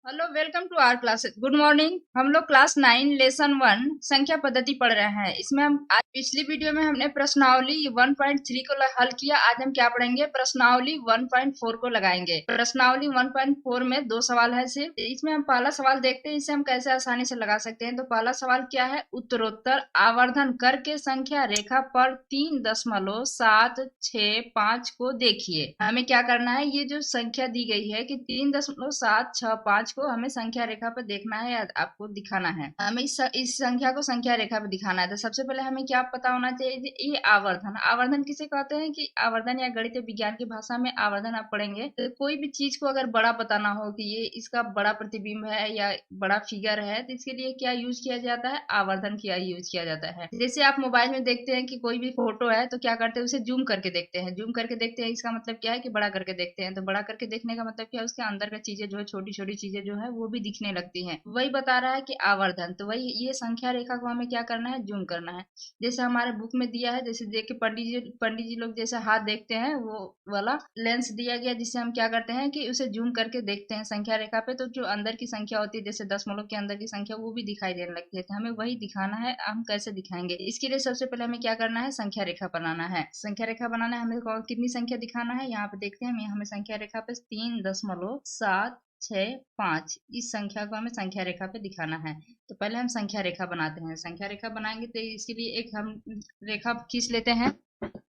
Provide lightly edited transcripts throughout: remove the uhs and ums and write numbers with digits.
Hello, welcome to our classes. Good morning. हम लोग class 9 lesson 1 संख्या पद्धति पढ़ रहे हैं। इसमें हम आज पिछली वीडियो में हमने प्रश्नावली 1.3 को हल किया। आज हम क्या पढ़ेंगे? प्रश्नावली 1.4 को लगाएंगे। प्रश्नावली 1.4 में दो सवाल है सिर्फ। इसमें हम पहला सवाल देखते हैं, इसे हम कैसे आसानी से लगा सकते हैं। तो पहला सवाल क्या है? उत्तरोत्तर आवर्धन करके संख्या रेखा पर 3.765 को देखिए। हमें क्या करना है? ये जो संख्या दी गई है कि 3.765 को हमें संख्या रेखा पर देखना है या आपको दिखाना है। हमें इस संख्या को संख्या रेखा पर दिखाना है। तो सबसे पहले हमें क्या पता होना चाहिए? ये आवर्धन। आवर्धन किसे कहते हैं? कि आवर्धन या गणित विज्ञान की भाषा में आवर्धन आप पढ़ेंगे तो कोई भी चीज को अगर बड़ा बताना हो कि ये इसका बड़ा प्रतिबिंब है या बड़ा फिगर है, तो इसके लिए क्या यूज किया जाता है? आवर्धन किया यूज किया जाता है। जैसे आप मोबाइल में देखते हैं कि कोई भी फोटो है तो क्या करते हैं? उसे जूम करके देखते हैं। जूम करके देखते हैं, इसका मतलब क्या है? कि बड़ा करके देखते हैं। तो बड़ा करके देखने का मतलब क्या है? उसके अंदर का चीजें जो है, छोटी छोटी चीजें जो है वो भी दिखने लगती हैं। वही बता रहा है कि आवर्धन। तो वही ये संख्या रेखा को हमें क्या करना है? जूम करना है। जैसे हमारे बुक में दिया है, जैसे देख के पंडित जी लोग जैसे हाथ देखते हैं, वो वाला लेंस दिया गया, जिससे हम क्या करते हैं कि उसे जूम करके देखते हैं संख्या रेखा पे। तो जो अंदर की संख्या होती है, जैसे दशमलव के अंदर की संख्या, वो भी दिखाई देने लगती है। तो हमें वही दिखाना है। हम कैसे दिखाएंगे? इसके लिए सबसे पहले हमें क्या करना है? संख्या रेखा बनाना है। संख्या रेखा बनाना है। हमें कितनी संख्या दिखाना है? यहाँ पे देखते हैं। हमें संख्या रेखा पे 3.765 इस संख्या को हमें संख्या रेखा पे दिखाना है। तो पहले हम संख्या रेखा बनाते हैं। संख्या रेखा बनाएंगे तो इसके लिए एक हम रेखा खींच लेते हैं।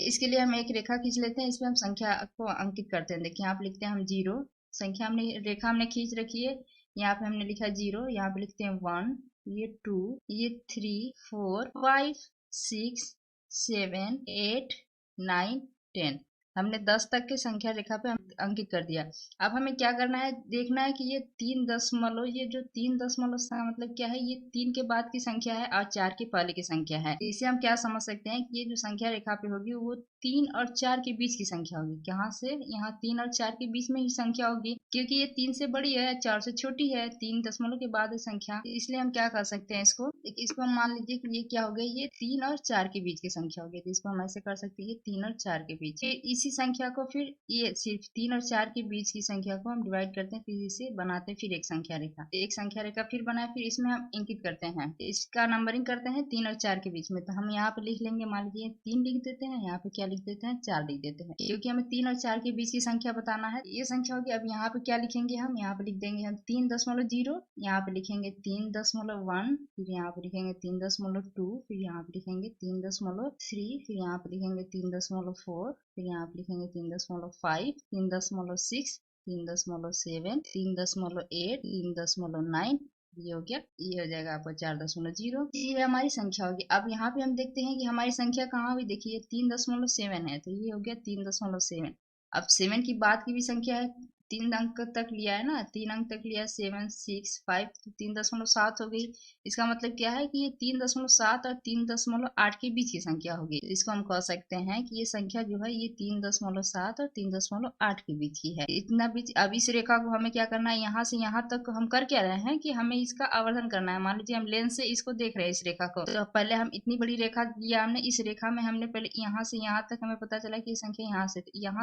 इसके लिए हम एक रेखा खींच लेते हैं। इसमें हम संख्या को अंकित करते हैं। देखिए, यहाँ पे लिखते हैं हम 0। संख्या हमने रेखा हमने खींच रखी है। यहाँ पे हमने लिखा 0। यहाँ पे लिखते हैं 1, ये 2, ये 3, 4, 5, 6, 7, 8, 9, 10। हमने 10 तक की संख्या रेखा पे अंकित कर दिया। अब हमें क्या करना है? देखना है कि ये 3 दशमलव, ये जो 3 दशमलव का मतलब क्या है? ये 3 के बाद की संख्या है और 4 के पहले की संख्या है। इसे हम क्या समझ सकते हैं कि ये जो संख्या रेखा पे होगी वो 3 और 4 के बीच की संख्या होगी। कहाँ से? यहाँ 3 और 4 के बीच में ही संख्या होगी, क्योंकि ये 3 से बड़ी है, 4 से छोटी है। 3 दशमलव के बाद है संख्या। इसलिए हम क्या कर सकते हैं? इसको हम मान लीजिए कि ये क्या हो गया? ये 3 और 4 के बीच की संख्या होगी। तो इसको हम ऐसे कर सकते हैं, ये 3 और 4 के बीच। इसी संख्या को फिर ये सिर्फ 3 और 4 के बीच की संख्या को हम डिवाइड करते हैं, फिर इसे बनाते हैं फिर एक संख्या रेखा। एक संख्या रेखा फिर बनाए, फिर इसमें हम इंकित करते हैं। इसका नंबरिंग करते हैं 3 और 4 के बीच में। तो हम यहाँ पे लिख लेंगे, मान लीजिए 3 लिख देते हैं। यहाँ पे क्या लिख देते हैं? 4 लिख देते हैं, क्योंकि हमें 3 और 4 के बीच की संख्या बताना है। ये संख्या होगी। अब यहाँ पे क्या लिखेंगे? हम यहाँ पे लिख देंगे हम 3.0। यहाँ पे लिखेंगे 3.1। फिर यहाँ पे लिखेंगे 3.2। फिर यहाँ पे लिखेंगे 3.3। फिर यहाँ पे लिखेंगे 3.4। फिर यहाँ पे लिखेंगे 3.5, 3.6, 3.7, 3.8, 3.9। ये हो गया। ये हो जाएगा आपका 4.0। ये हमारी संख्या होगी। अब यहाँ पे हम देखते हैं कि हमारी संख्या कहाँ हुई। देखिए 3.7 है, तो ये हो गया 3.7। अब 7 की बाद की भी संख्या है। 3 अंक तक लिया है ना, 3 अंक तक लिया है। 7, 6, 5, तो 3.7 हो गई। इसका मतलब क्या है? कि ये 3.7 और 3.8 के बीच की संख्या होगी। तो इसको हम कह सकते हैं कि ये संख्या जो है ये 3.7 और 3.8 के बीच की है। इतना बीच। अब इस रेखा को हमें क्या करना है? यहाँ से यहाँ तक हम कर क्या रहे हैं कि हमें इसका आवर्धन करना है। मान लीजिए हम लेंस से इसको देख रहे हैं, इस रेखा को। तो पहले हम इतनी बड़ी रेखा लिया हमने। इस रेखा में हमने पहले यहाँ से यहाँ तक हमें पता चला कि ये संख्या यहाँ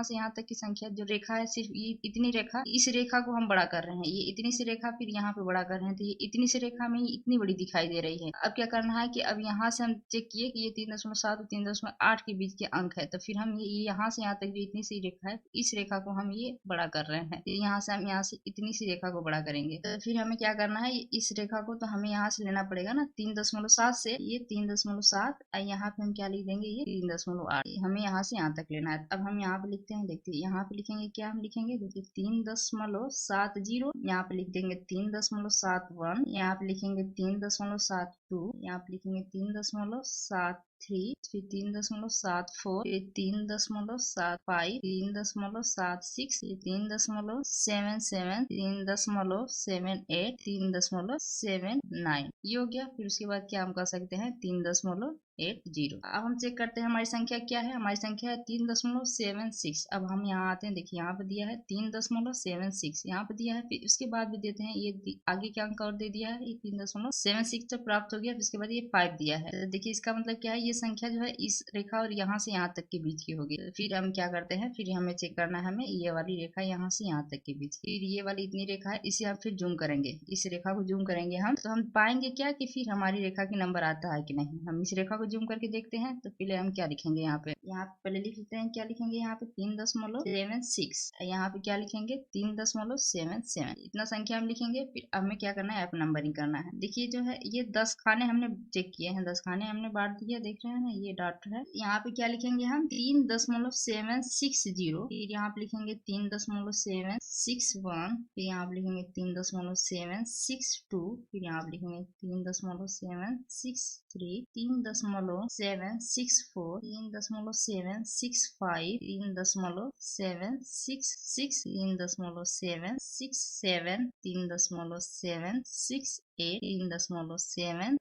से यहाँ तक की संख्या जो रेखा है, सिर्फ ये इतनी रेखा, इस रेखा को हम बड़ा कर रहे हैं। ये इतनी सी रेखा फिर यहाँ पे बड़ा कर रहे हैं, तो ये इतनी सी रेखा में इतनी बड़ी दिखाई दे रही है। अब क्या करना है कि अब यहाँ से हम चेक किए कि ये 3.7 और 3.8 के बीच के अंक है। तो फिर हम ये यहाँ से यहाँ तक जो इतनी सी रेखा है, इस रेखा को हम ये बड़ा कर रहे हैं। यहाँ से हम यहाँ से इतनी सी रेखा को बड़ा करेंगे। तो फिर हमें क्या करना है? इस रेखा को तो हमें यहाँ से लेना पड़ेगा ना, 3.7 से ये 3.7, यहाँ पे हम क्या लिख देंगे? ये 3.8। हमें यहाँ से यहाँ तक लेना है। अब हम यहाँ पे लिखते हैं। देखिए यहाँ पे लिखेंगे क्या? हम लिखेंगे, देखिए 3.70। यहाँ पे लिख देंगे 3.71। यहाँ पे लिखेंगे 3.72। यहाँ पे लिखेंगे 3.73। फिर 3.74। फिर 3.75। 3.76। 3.77। 3.78। 3.79। ये हो गया। फिर उसके बाद क्या हम कर सकते हैं? 3.80। अब हम चेक करते हैं हमारी संख्या क्या है। हमारी संख्या है 3.76। अब हम यहाँ आते हैं। देखिए यहाँ पे दिया है 3.76, यहाँ पे दिया है। फिर उसके बाद भी देते हैं, ये आगे क्या अंक और दे दिया है? ये 3.76 जब प्राप्त हो गया, फिर उसके बाद ये 5 दिया है। तो देखिए इसका मतलब क्या है? ये संख्या जो है इस रेखा और यहाँ से यहाँ तक के बीच की होगी। फिर हम क्या करते हैं, फिर हमें चेक करना है, हमें ये वाली रेखा यहाँ से यहाँ तक के बीच, फिर ये वाली इतनी रेखा है, इसे हम फिर जूम करेंगे, इस रेखा को जूम करेंगे हम, तो हम पाएंगे क्या कि फिर हमारी रेखा की नंबर आता है कि नहीं। हम इस रेखा को जूम करके देखते हैं। तो पहले हम क्या लिखेंगे, यहाँ पे पहले लिख लेते हैं, क्या लिखेंगे यहाँ पे 3.76, यहाँ पे क्या लिखेंगे 3.77, इतना संख्या हम लिखेंगे। फिर हमें क्या करना है, ऐप नंबरिंग करना है। देखिए जो है ये 10 खाने हमने चेक किए हैं, 10 खाने हमने बांट दिया, देख रहे हैं ना, ये डॉट है। यहाँ पे क्या लिखेंगे हम 3.760, फिर यहाँ पे लिखेंगे 3.761, फिर यहाँ पे लिखेंगे 3.762, फिर यहाँ पे लिखेंगे 3.763, 3.764, 3.765, 3.766, 3.767, 3.768, 3.769,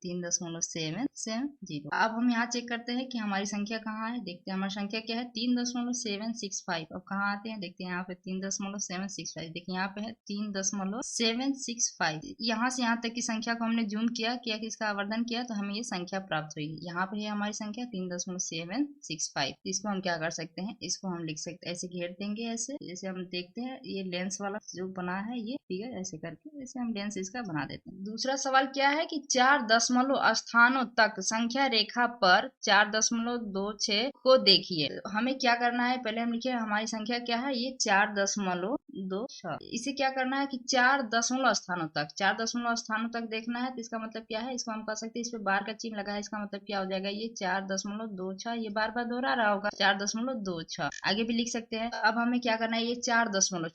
3.770। अब हम यहाँ चेक करते हैं कि हमारी संख्या कहाँ है। देखते हैं हमारी संख्या क्या है 3.765। अब कहाँ आते हैं, देखते हैं यहाँ पे 3.765। देखिए यहाँ पे है 3.765। यहाँ से यहाँ तक की संख्या को हमने जूम किया कि इसका आवर्धन किया तो हमें ये संख्या प्राप्त हुई। यहाँ पे है हमारी संख्या 3.765। इसको हम क्या कर सकते हैं, इसको हम लिख सकते हैं, ऐसे घेर देंगे, ऐसे जैसे हम देखते हैं ये लेंस वाला जो बना है ये फिगर, ऐसे करके जैसे हम लेंस इसका बना देते हैं। दूसरा सवाल क्या है कि 4 दशमलव स्थानों तक संख्या रेखा पर 4.26 को देखिए। हमें क्या करना है, पहले हम लिखे हमारी संख्या क्या है, ये 4.26। इसे क्या करना है कि 4 दशमलव स्थानों तक, 4 दशमलव स्थानों तक देखना है। तो इसका मतलब क्या है, इसको हम कह सकते हैं, इस पे बार का चिन्ह लगा है, इसका मतलब क्या हो जाएगा, ये 4.26, ये बार बार दोहरा रहा होगा 4.26। आगे भी लिख सकते हैं। अब हमें क्या करना है, ये 4 दशमलव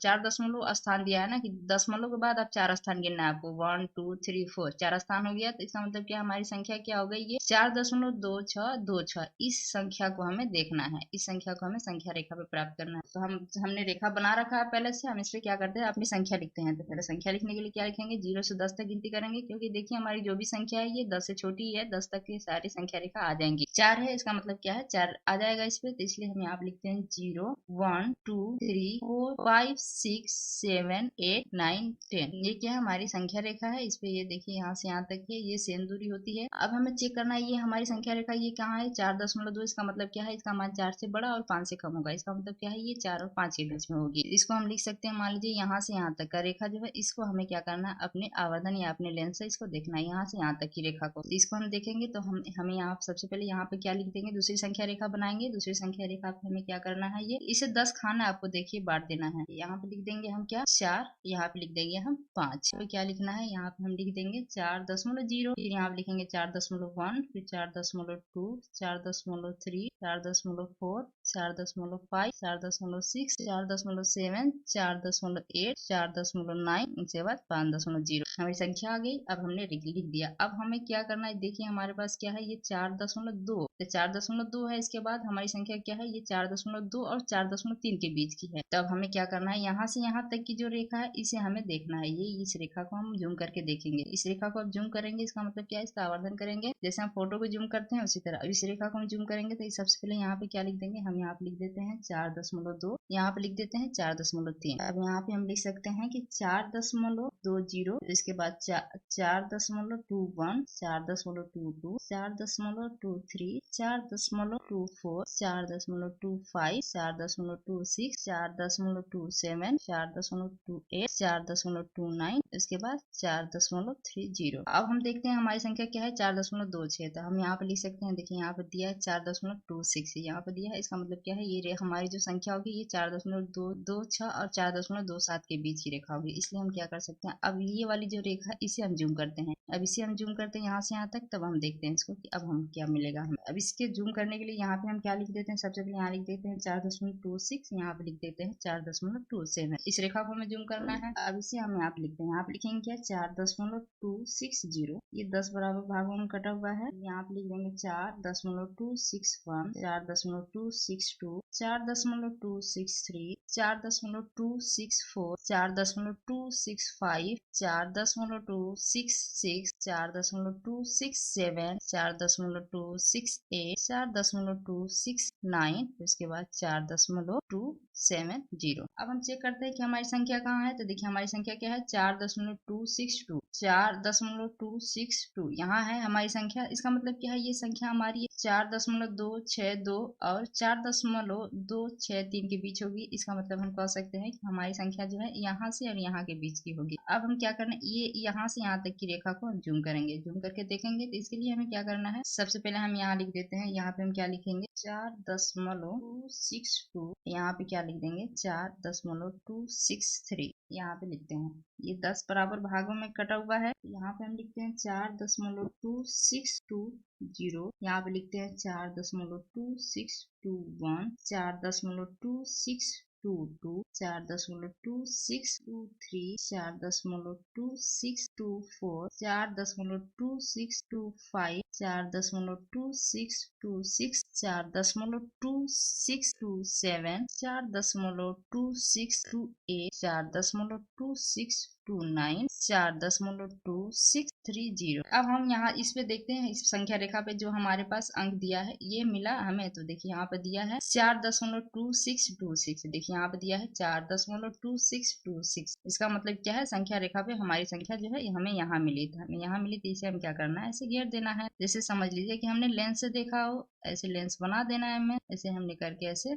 स्थान दिया है ना कि दशमलव के बाद अब 4 स्थान गिनना है आपको, 1 2 3 4, 4 स्थान हो गया। तो इसका मतलब क्या, हमारी संख्या क्या हो गई, ये 4.2626। इस संख्या को हमें देखना है, इस संख्या को हमें संख्या रेखा पे प्राप्त करना है। तो हमने रेखा बना रखा है पहले से, हम इस पे क्या करते हैं, अपनी संख्या लिखते हैं। तो पहले संख्या लिखने के लिए क्या लिखेंगे, 0 से 10 तक गिनती करेंगे, क्योंकि देखिए हमारी जो भी संख्या है ये 10 से छोटी है, 10 तक की सारी संख्या रेखा आ जाएंगी। 4 है, इसका मतलब क्या है 4 आ जाएगा इस पे, तो इसलिए हम यहाँ पे लिखते हैं 0 1 2 3 4 5 6 7 8 9 10। ये क्या है, हमारी संख्या रेखा है। इस पे ये देखिए यहाँ से यहाँ तक है, ये सेम दूरी होती है। अब हमें चेक करना है ये हमारी संख्या रेखा ये कहाँ है, 4.2। इसका मतलब क्या है, इसका मान 4 से बड़ा और 5 से कम होगा। इसका मतलब क्या है, ये 4 और 5 के बीच में होगी। इसको हम लिख सकते हैं, मान लीजिए यहाँ से यहाँ तक का रेखा जो है, इसको हमें क्या करना है, अपने आवर्धन या अपने लेंस से इसको देखना है, यहाँ से यहाँ तक की रेखा को। इसको हम देखेंगे तो हमें यहाँ सबसे पहले यहाँ पे क्या लिख देंगे, दूसरी संख्या रेखा बनाएंगे। दूसरी संख्या रेखा पे हमें क्या करना है, ये इसे 10 खाना आपको देखिए बांट देना है। यहाँ पे लिख देंगे हम क्या 4, यहाँ पे लिख देंगे हम 5। तो क्या लिखना है, यहाँ पे हम लिख देंगे 4.0, फिर यहाँ पे लिखेंगे 4.1, फिर 4.2, 4.3, 4.4, 4.5, 4.6, 4.7, 4.8, 4.9, उसके बाद 5.0। हमारी संख्या आ गई। अब हमने लिख दिया। अब हमें क्या करना है, देखिए हमारे पास क्या है, ये 4.2, तो 4.2 है। इसके बाद हमारी संख्या क्या है, ये 4.2 और 4.3 के बीच की है। तब हमें क्या करना है, यहाँ से यहाँ तक की जो रेखा है इसे हमें देखना है। ये इस रेखा को हम जूम करके देखेंगे। इस रेखा को अब जूम करेंगे, इसका मतलब क्या है, इसका आवर्धन करेंगे। जैसे हम फोटो को जूम करते हैं उसी तरह अब इस रेखा को हम जूम करेंगे। तो सबसे पहले यहाँ पे क्या लिख देंगे, हम यहाँ पे लिख देते हैं 4.2, यहाँ पे लिख देते हैं 4.3। अब यहाँ पे हम लिख सकते हैं कि 4.20, इसके बाद 4.21, 4.22, 4.23, 4.24, 4.25, 4.26, 4.27, 4.28, 4.29, इसके बाद 4.30। अब हम देखते हैं हमारी संख्या क्या है, 4.26। तो हम यहाँ पे लिख सकते हैं, देखिए यहाँ पे दिया है 4.26, यहाँ पे दिया है। इसका मतलब क्या है, ये हमारी जो संख्या होगी ये 4.226 और 4.27 के बीच की रेखा होगी। इसलिए हम क्या कर सकते हैं, अब ये वाली जो रेखा इसे हम जूम करते हैं। अब इसे हम जूम करते हैं यहाँ से यहाँ तक, तब हम देखते हैं इसको कि अब हम क्या मिलेगा हमें। अब इसके जूम करने के लिए यहाँ पे हम क्या लिख देते हैं, सबसे पहले यहाँ लिख देते हैं 4.26, यहाँ पे लिख देते हैं 4.27। इस रेखा को हमें जूम करना है। अब इसे हम यहाँ पे लिखते हैं, यहाँ पे लिखेंगे क्या 4.260, ये 10 बराबर भागों में कटा हुआ है। यहाँ पे लिख देंगे 4.261, 4.262, 4.263, 4.264, 4.265, 4.266, 4.267, 4.268, 4.269, उसके बाद 4.2 4.70। अब हम चेक करते हैं कि हमारी संख्या कहाँ है। तो देखिए हमारी संख्या क्या है, 4.262। 4.262 यहाँ है हमारी संख्या। इसका मतलब क्या है, ये संख्या हमारी 4.262 और 4.263 के बीच होगी। इसका मतलब हम कह सकते हैं कि हमारी संख्या जो है यहाँ से और यहाँ के बीच की होगी। अब हम क्या करना है, ये यहाँ से यहाँ तक की रेखा को हम जूम करेंगे, जूम करके देखेंगे। तो इसके लिए हमें क्या करना है, सबसे पहले हम यहाँ लिख देते हैं। यहाँ पे हम क्या लिखेंगे, 4.262। यहाँ पे क्या लिख देंगे, 4.263 यहाँ पे लिखते हैं। ये 10 बराबर भागों में कटा हुआ है। यहाँ पे हम लिखते हैं 4.2620। यहाँ पे लिखते हैं 4.2621, 4.2622, 4.2623, 4.2624, 4.2625, 4.2626, 4.2627, 4.2628, 4.2629, 4.2630। अब हम यहाँ इस पे देखते हैं, इस संख्या रेखा पे जो हमारे पास अंक दिया है ये मिला हमें। तो देखिए यहाँ पे दिया है 4.2626। देखिए यहाँ पे दिया है 4.2626। इसका मतलब क्या है, संख्या रेखा पे हमारी संख्या जो है हमें यहाँ मिली। तो हमें यहाँ मिली तो इसे हम क्या करना है, ऐसे घेर देना है। जैसे समझ लीजिए कि हमने लेंस से देखा हो, ऐसे लेंस बना देना है हमें। ऐसे हमने करके ऐसे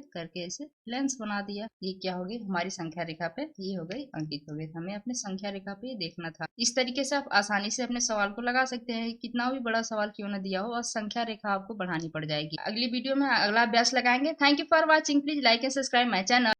लेंस बना दिया। ये क्या हो गई, हमारी संख्या रेखा पे ये हो गई, अंकित हो गई। हमें अपने संख्या रेखा पे देखना था। इस तरीके से आप आसानी से अपने सवाल को लगा सकते हैं। कितना भी बड़ा सवाल क्यों न दिया हो और संख्या रेखा आपको बढ़ानी पड़ जाएगी। अगली वीडियो में अगला अभ्यास लगाएंगे। Thank you for watching. Please like and subscribe my channel.